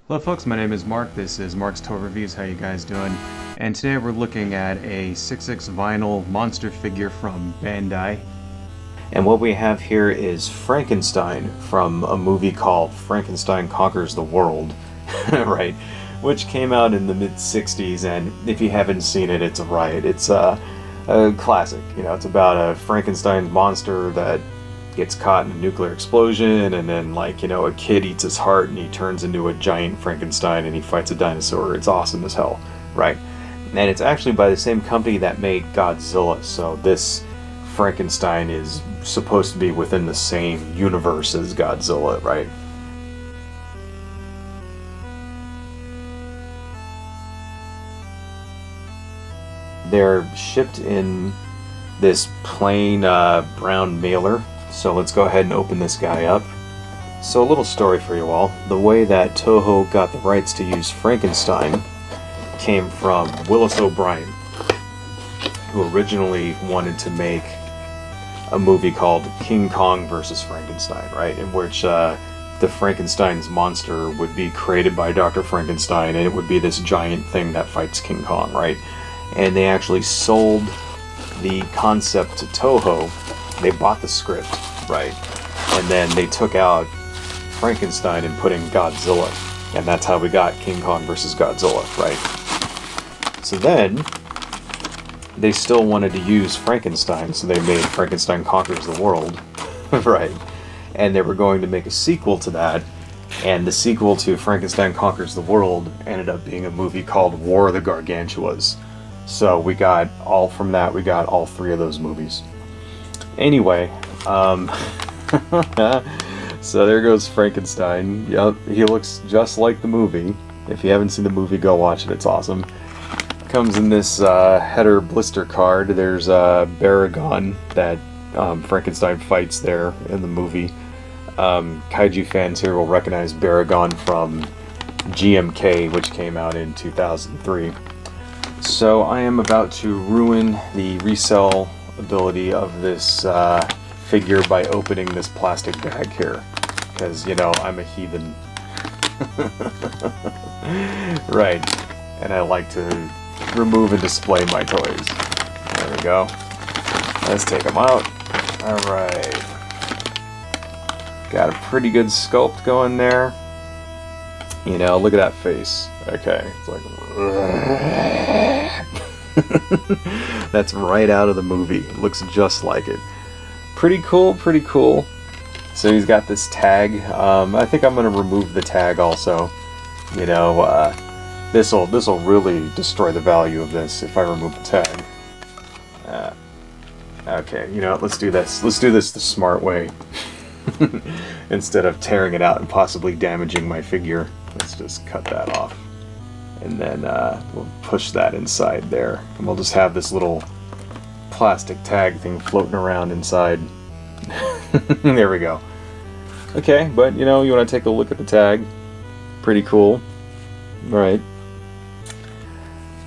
Hello folks, my name is Mark. This is Mark's Toy Reviews. How you guys doing? And today we're looking at a 6/6 vinyl monster figure from Bandai. And what we have here is Frankenstein from a movie called Frankenstein Conquers the World, right? Which came out in the mid-60s, and if you haven't seen it, it's a riot. It's a classic. You know, it's about a Frankenstein monster that gets caught in a nuclear explosion, and then, like, you know, a kid eats his heart and he turns into a giant Frankenstein and he fights a dinosaur. It's awesome as hell, right? And it's actually by the same company that made Godzilla, so this Frankenstein is supposed to be within the same universe as Godzilla, right? They're shipped in this plain brown mailer. So let's go ahead and open this guy up. So a little story for you all. The way that Toho got the rights to use Frankenstein came from Willis O'Brien, who originally wanted to make a movie called King Kong versus Frankenstein, right? In which the Frankenstein's monster would be created by Dr. Frankenstein, and it would be this giant thing that fights King Kong, right? And they actually sold the concept to Toho. They bought the script, right? And then they took out Frankenstein and put in Godzilla. And that's how we got King Kong versus Godzilla, right? So then, they still wanted to use Frankenstein, so they made Frankenstein Conquers the World, right? And they were going to make a sequel to that, and the sequel to Frankenstein Conquers the World ended up being a movie called War of the Gargantuas. So we got all from that, we got all three of those movies. Anyway, so there goes Frankenstein. Yep, he looks just like the movie. If you haven't seen the movie, go watch it, it's awesome. Comes in this header blister card. There's Baragon that Frankenstein fights there in the movie. Kaiju fans here will recognize Baragon from GMK, which came out in 2003. So I am about to ruin the resell ability of this figure by opening this plastic bag here, because, you know, I'm a heathen. Right, and I like to remove and display my toys. There we go. Let's take them out. Alright. Got a pretty good sculpt going there. You know, look at that face. Okay, it's like... That's right out of the movie. It looks just like it. Pretty cool, pretty cool. So he's got this tag. I think I'm going to remove the tag also. You know, this'll really destroy the value of this if I remove the tag. Okay, you know, let's do this. Let's do this the smart way. Instead of tearing it out and possibly damaging my figure. Let's just cut that off. And then we'll push that inside there. And we'll just have this little plastic tag thing floating around inside. There we go. Okay, but you know, you want to take a look at the tag. Pretty cool. Right.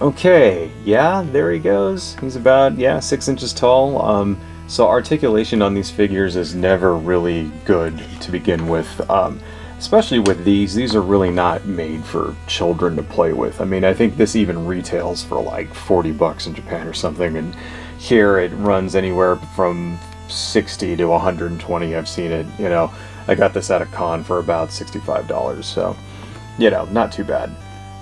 Okay, yeah, there he goes. He's about, yeah, 6 inches tall. So articulation on these figures is never really good to begin with. Especially with these are really not made for children to play with. I mean, I think this even retails for like 40 bucks in Japan or something, and here it runs anywhere from 60 to 120. I've seen it, you know. I got this at a con for about $65, so, you know, not too bad.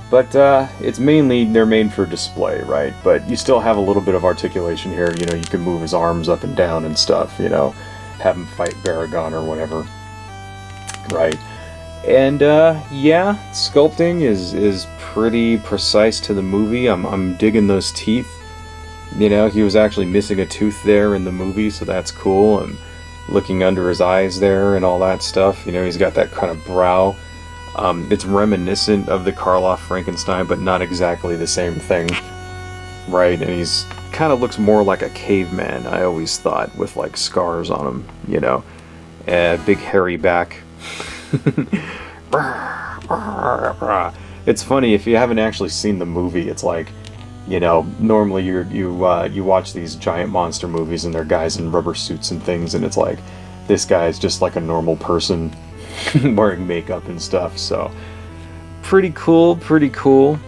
But it's mainly, they're made for display, right? But you still have a little bit of articulation here. You know, you can move his arms up and down and stuff, you know, have him fight Baragon or whatever, right? And yeah, sculpting is pretty precise to the movie. I'm digging those teeth. You know, he was actually missing a tooth there in the movie, so that's cool. And looking under his eyes there and all that stuff. You know, he's got that kind of brow. It's reminiscent of the Karloff Frankenstein, but not exactly the same thing, right? And he's kind of looks more like a caveman, I always thought, with like scars on him, you know, big hairy back. It's funny, if you haven't actually seen the movie, it's like, you know, normally you watch these giant monster movies and they're guys in rubber suits and things, and it's like, this guy's just like a normal person wearing makeup and stuff, so pretty cool, pretty cool.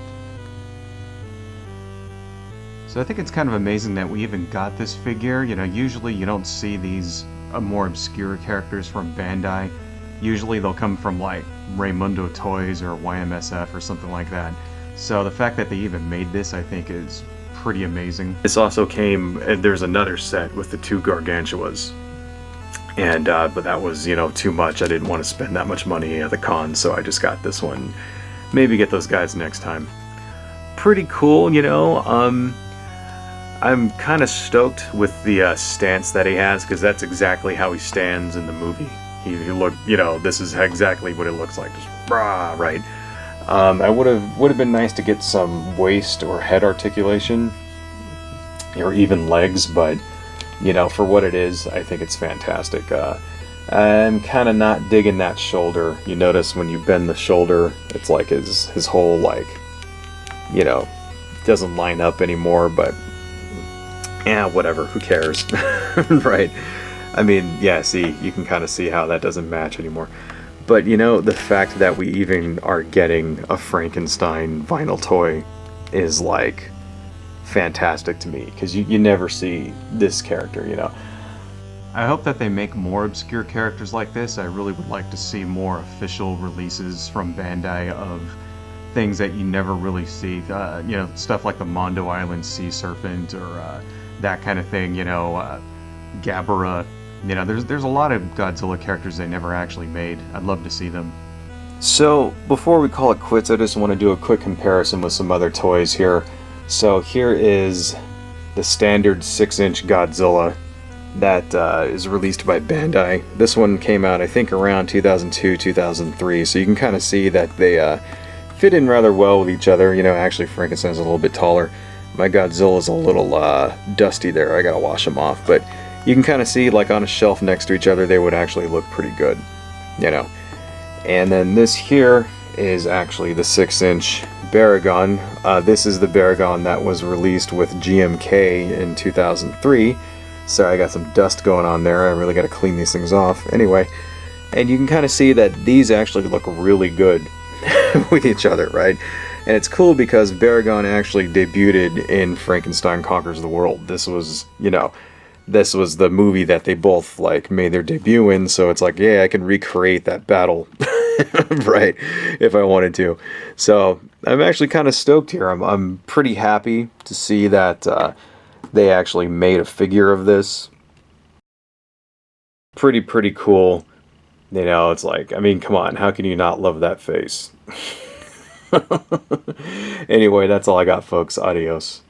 So I think it's kind of amazing that we even got this figure. You know, usually you don't see these more obscure characters from Bandai. Usually they'll come from like Raymundo Toys or YMSF or something like that. So the fact that they even made this, I think, is pretty amazing. This also came, and there's another set with the 2 Gargantuas. And, but that was, you know, too much. I didn't want to spend that much money at the con, so I just got this one. Maybe get those guys next time. Pretty cool, you know. I'm kind of stoked with the stance that he has, because that's exactly how he stands in the movie. He looked, you know, this is exactly what it looks like, just rah, right. I would have been nice to get some waist or head articulation, or even legs, but you know, for what it is, I think it's fantastic. I'm kind of not digging that shoulder. You notice when you bend the shoulder, it's like his whole, like, you know, doesn't line up anymore, but yeah, whatever, who cares, right? I mean, yeah, see, you can kind of see how that doesn't match anymore. But, you know, the fact that we even are getting a Frankenstein vinyl toy is, like, fantastic to me, because you never see this character, you know. I hope that they make more obscure characters like this. I really would like to see more official releases from Bandai of things that you never really see. You know, stuff like the Mondo Island Sea Serpent, or that kind of thing, you know, Gabara. You know, there's a lot of Godzilla characters they never actually made. I'd love to see them. So, before we call it quits, I just want to do a quick comparison with some other toys here. So here is the standard 6-inch Godzilla that is released by Bandai. This one came out, I think, around 2002, 2003, so you can kind of see that they fit in rather well with each other. You know, actually Frankenstein's a little bit taller. My Godzilla's a little dusty there, I gotta wash them off, but you can kind of see, like, on a shelf next to each other, they would actually look pretty good, you know. And then this here is actually the 6-inch Baragon. This is the Baragon that was released with GMK in 2003. Sorry, I got some dust going on there. I really got to clean these things off. Anyway, and you can kind of see that these actually look really good with each other, right? And it's cool because Baragon actually debuted in Frankenstein Conquers the World. This was, you know, this was the movie that they both, like, made their debut in, so it's like, yeah, I can recreate that battle, right, if I wanted to. So I'm actually kind of stoked here. I'm pretty happy to see that they actually made a figure of this. Pretty cool. You know, it's like, I mean, come on, how can you not love that face? Anyway, that's all I got, folks. Adios.